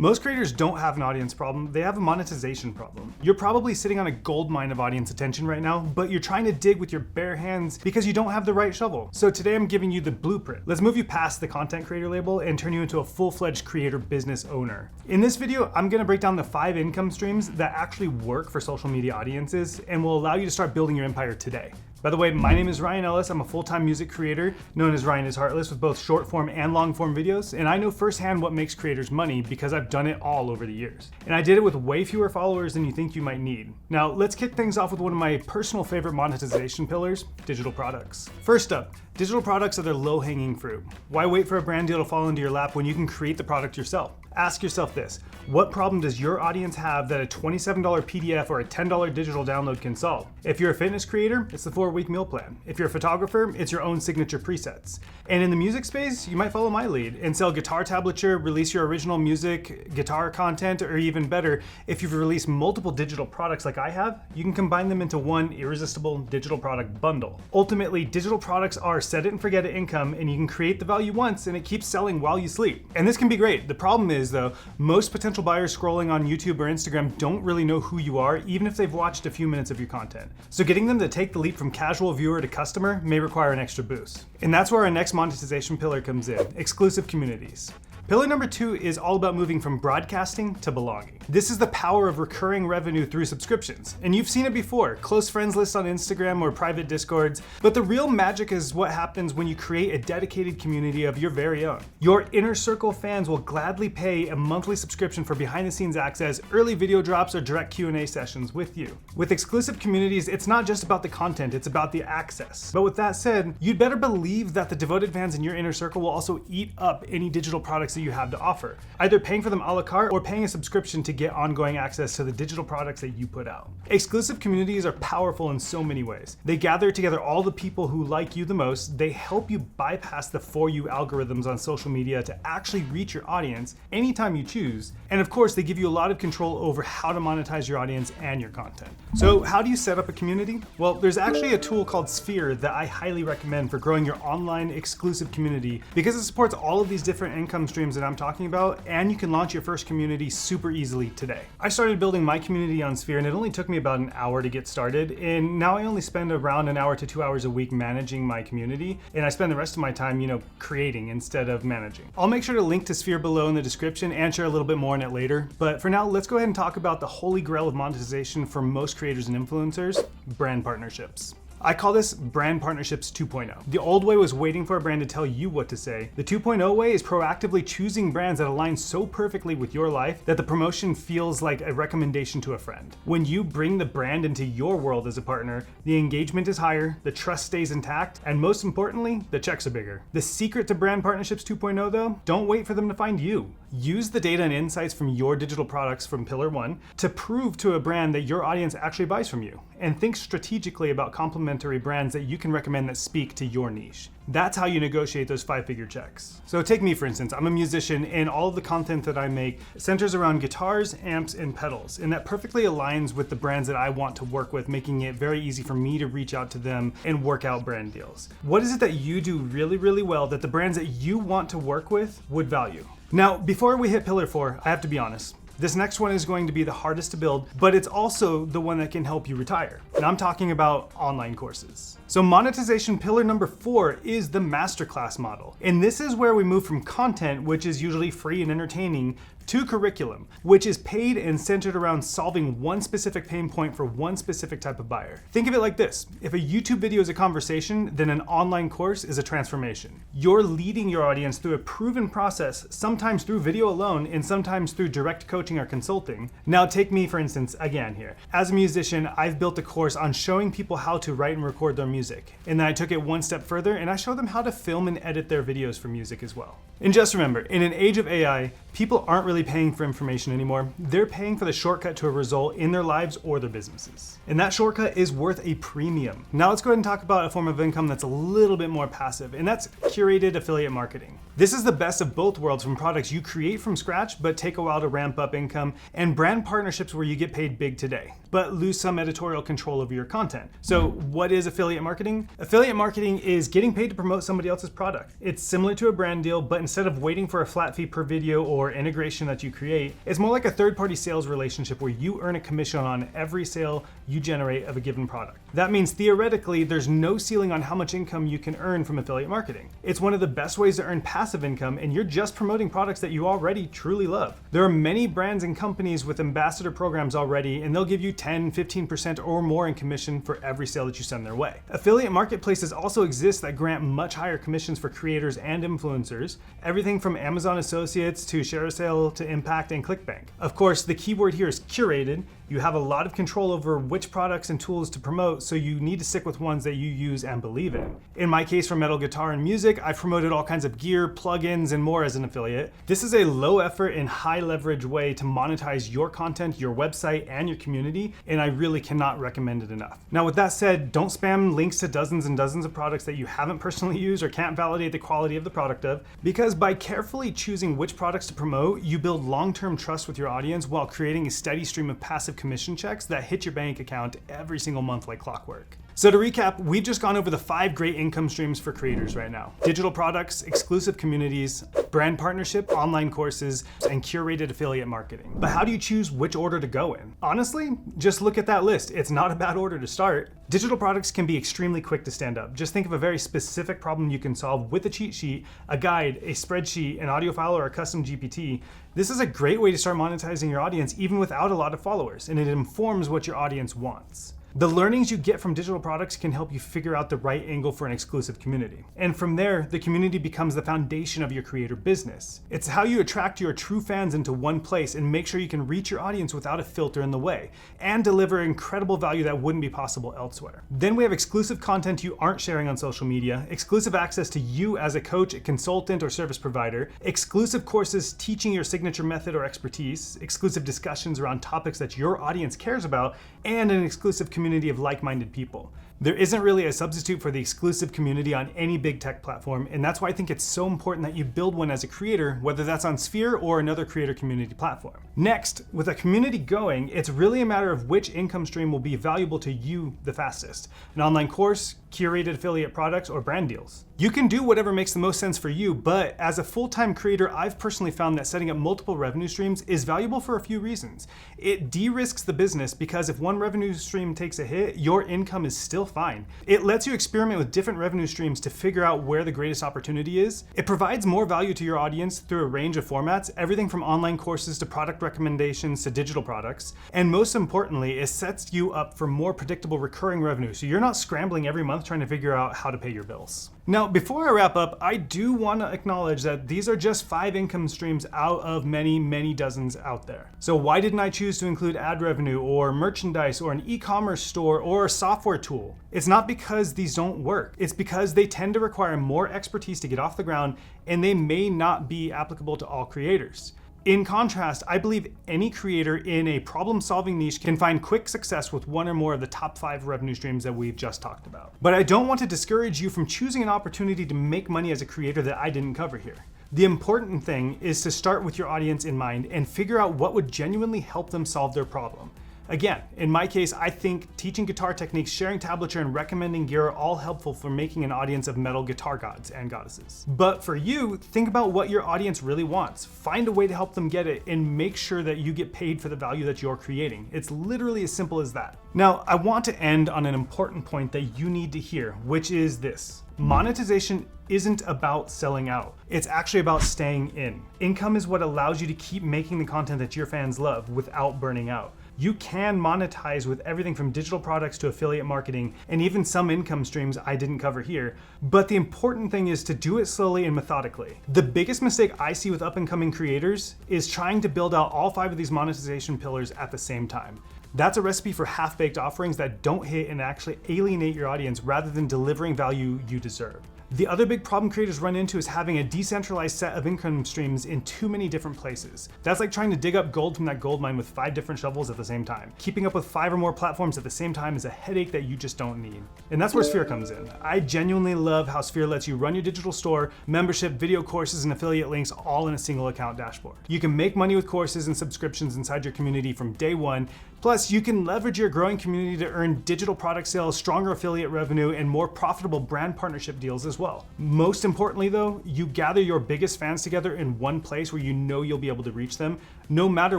Most creators don't have an audience problem, they have a monetization problem. You're probably sitting on a gold mine of audience attention right now, but you're trying to dig with your bare hands because you don't have the right shovel. So today I'm giving you the blueprint. Let's move you past the content creator label and turn you into a full-fledged creator business owner. In this video, I'm gonna break down the 5 income streams that actually work for social media audiences and will allow you to start building your empire today. By the way, my name is Ryan Ellis. I'm a full-time music creator known as Ryan is Heartless with both short form and long form videos. And I know firsthand what makes creators money because I've done it all over the years. And I did it with way fewer followers than you think you might need. Now, let's kick things off with one of my personal favorite monetization pillars, digital products. First up, digital products are the low-hanging fruit. Why wait for a brand deal to fall into your lap when you can create the product yourself? Ask yourself this: what problem does your audience have that a $27 PDF or a $10 digital download can solve? If you're a fitness creator, it's the 4-week meal plan. If you're a photographer, it's your own signature presets. And in the music space, you might follow my lead and sell guitar tablature, release your original music, guitar content, or even better, if you've released multiple digital products like I have, you can combine them into one irresistible digital product bundle. Ultimately, digital products are set it and forget it income, and you can create the value once and it keeps selling while you sleep. And this can be great. The problem is though, most potential buyers scrolling on YouTube or Instagram don't really know who you are, even if they've watched a few minutes of your content. So getting them to take the leap from casual viewer to customer may require an extra boost. And that's where our next monetization pillar comes in: exclusive communities. Pillar number 2 is all about moving from broadcasting to belonging. This is the power of recurring revenue through subscriptions. And you've seen it before, close friends lists on Instagram or private Discords, but the real magic is what happens when you create a dedicated community of your very own. Your inner circle fans will gladly pay a monthly subscription for behind the scenes access, early video drops, or direct Q&A sessions with you. With exclusive communities, it's not just about the content, it's about the access. But with that said, you'd better believe that the devoted fans in your inner circle will also eat up any digital products that you have to offer, either paying for them a la carte or paying a subscription to get ongoing access to the digital products that you put out. Exclusive communities are powerful in so many ways. They gather together all the people who like you the most, they help you bypass the For You algorithms on social media to actually reach your audience anytime you choose, and of course they give you a lot of control over how to monetize your audience and your content. So how do you set up a community? Well, there's actually a tool called Sphere that I highly recommend for growing your online exclusive community because it supports all of these different income streams that I'm talking about, and you can launch your first community super easily today. I started building my community on Sphere and it only took me about an hour to get started, and now I only spend around an hour to 2 hours a week managing my community, and I spend the rest of my time, creating instead of managing. I'll make sure to link to Sphere below in the description and share a little bit more on it later, but for now, let's go ahead and talk about the holy grail of monetization for most creators and influencers: brand partnerships. I call this brand partnerships 2.0. The old way was waiting for a brand to tell you what to say. The 2.0 way is proactively choosing brands that align so perfectly with your life that the promotion feels like a recommendation to a friend. When you bring the brand into your world as a partner, the engagement is higher, the trust stays intact, and most importantly, the checks are bigger. The secret to brand partnerships 2.0 though, don't wait for them to find you. Use the data and insights from your digital products from Pillar 1 to prove to a brand that your audience actually buys from you. And think strategically about complementary brands that you can recommend that speak to your niche. That's how you negotiate those 5-figure checks. So take me for instance, I'm a musician and all of the content that I make centers around guitars, amps, and pedals. And that perfectly aligns with the brands that I want to work with, making it very easy for me to reach out to them and work out brand deals. What is it that you do really, really well that the brands that you want to work with would value? Now, before we hit Pillar 4, I have to be honest. This next one is going to be the hardest to build, but it's also the one that can help you retire. And I'm talking about online courses. So monetization pillar number 4 is the masterclass model. And this is where we move from content, which is usually free and entertaining, to curriculum, which is paid and centered around solving one specific pain point for one specific type of buyer. Think of it like this: if a YouTube video is a conversation, then an online course is a transformation. You're leading your audience through a proven process, sometimes through video alone and sometimes through direct coaching or consulting. Now take me for instance again here. As a musician, I've built a course on showing people how to write and record their music. And then I took it one step further and I show them how to film and edit their videos for music as well. And just remember, in an age of AI, people aren't really paying for information anymore. They're paying for the shortcut to a result in their lives or their businesses. And that shortcut is worth a premium. Now let's go ahead and talk about a form of income that's a little bit more passive, and that's curated affiliate marketing. This is the best of both worlds, from products you create from scratch but take a while to ramp up income, and brand partnerships where you get paid big today, but lose some editorial control over your content. So what is affiliate marketing? Affiliate marketing is getting paid to promote somebody else's product. It's similar to a brand deal, but instead of waiting for a flat fee per video or integration that you create. It's more like a third-party sales relationship where you earn a commission on every sale you generate of a given product. That means theoretically, there's no ceiling on how much income you can earn from affiliate marketing. It's one of the best ways to earn passive income, and you're just promoting products that you already truly love. There are many brands and companies with ambassador programs already, and they'll give you 10, 15% or more in commission for every sale that you send their way. Affiliate marketplaces also exist that grant much higher commissions for creators and influencers, everything from Amazon Associates to ShareASale to Impact and ClickBank. Of course, the keyword here is curated. You have a lot of control over which products and tools to promote, so you need to stick with ones that you use and believe in. In my case, for metal guitar and music, I've promoted all kinds of gear, plugins, and more as an affiliate. This is a low effort and high leverage way to monetize your content, your website, and your community, and I really cannot recommend it enough. Now, with that said, don't spam links to dozens and dozens of products that you haven't personally used or can't validate the quality of the product of, because by carefully choosing which products to promote, you build long-term trust with your audience while creating a steady stream of passive commission checks that hit your bank account every single month like clockwork. So to recap, we've just gone over the 5 great income streams for creators right now: digital products, exclusive communities, brand partnership, online courses, and curated affiliate marketing. But how do you choose which order to go in? Honestly, just look at that list. It's not a bad order to start. Digital products can be extremely quick to stand up. Just think of a very specific problem you can solve with a cheat sheet, a guide, a spreadsheet, an audio file, or a custom GPT. This is a great way to start monetizing your audience even without a lot of followers, and it informs what your audience wants. The learnings you get from digital products can help you figure out the right angle for an exclusive community. And from there, the community becomes the foundation of your creator business. It's how you attract your true fans into one place and make sure you can reach your audience without a filter in the way, and deliver incredible value that wouldn't be possible elsewhere. Then we have exclusive content you aren't sharing on social media, exclusive access to you as a coach, a consultant, or service provider, exclusive courses teaching your signature method or expertise, exclusive discussions around topics that your audience cares about, and an exclusive community of like-minded people. There isn't really a substitute for the exclusive community on any big tech platform, and that's why I think it's so important that you build one as a creator, whether that's on Sphere or another creator community platform. Next, with a community going, it's really a matter of which income stream will be valuable to you the fastest: an online course, curated affiliate products, or brand deals. You can do whatever makes the most sense for you, but as a full-time creator, I've personally found that setting up multiple revenue streams is valuable for a few reasons. It de-risks the business because if one revenue stream takes a hit, your income is still fine. It lets you experiment with different revenue streams to figure out where the greatest opportunity is. It provides more value to your audience through a range of formats, everything from online courses to product recommendations to digital products. And most importantly, it sets you up for more predictable recurring revenue, so you're not scrambling every month trying to figure out how to pay your bills. Now, before I wrap up, I do want to acknowledge that these are just 5 income streams out of many, many dozens out there. So why didn't I choose to include ad revenue or merchandise or an e-commerce store or a software tool? It's not because these don't work. It's because they tend to require more expertise to get off the ground, and they may not be applicable to all creators. In contrast, I believe any creator in a problem-solving niche can find quick success with one or more of the top 5 revenue streams that we've just talked about. But I don't want to discourage you from choosing an opportunity to make money as a creator that I didn't cover here. The important thing is to start with your audience in mind and figure out what would genuinely help them solve their problem. Again, in my case, I think teaching guitar techniques, sharing tablature, and recommending gear are all helpful for making an audience of metal guitar gods and goddesses. But for you, think about what your audience really wants. Find a way to help them get it and make sure that you get paid for the value that you're creating. It's literally as simple as that. Now, I want to end on an important point that you need to hear, which is this: monetization isn't about selling out. It's actually about staying in. Income is what allows you to keep making the content that your fans love without burning out. You can monetize with everything from digital products to affiliate marketing, and even some income streams I didn't cover here. But the important thing is to do it slowly and methodically. The biggest mistake I see with up-and-coming creators is trying to build out all 5 of these monetization pillars at the same time. That's a recipe for half-baked offerings that don't hit and actually alienate your audience rather than delivering value you deserve. The other big problem creators run into is having a decentralized set of income streams in too many different places. That's like trying to dig up gold from that gold mine with 5 different shovels at the same time. Keeping up with 5 or more platforms at the same time is a headache that you just don't need. And that's where Sphere comes in. I genuinely love how Sphere lets you run your digital store, membership, video courses, and affiliate links all in a single account dashboard. You can make money with courses and subscriptions inside your community from day one, Plus, you can leverage your growing community to earn digital product sales, stronger affiliate revenue, and more profitable brand partnership deals as well. Most importantly though, you gather your biggest fans together in one place where you know you'll be able to reach them, no matter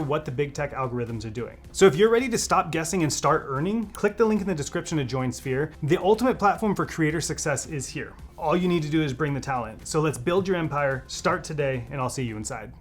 what the big tech algorithms are doing. So if you're ready to stop guessing and start earning, click the link in the description to join Sphere. The ultimate platform for creator success is here. All you need to do is bring the talent. So let's build your empire, start today, and I'll see you inside.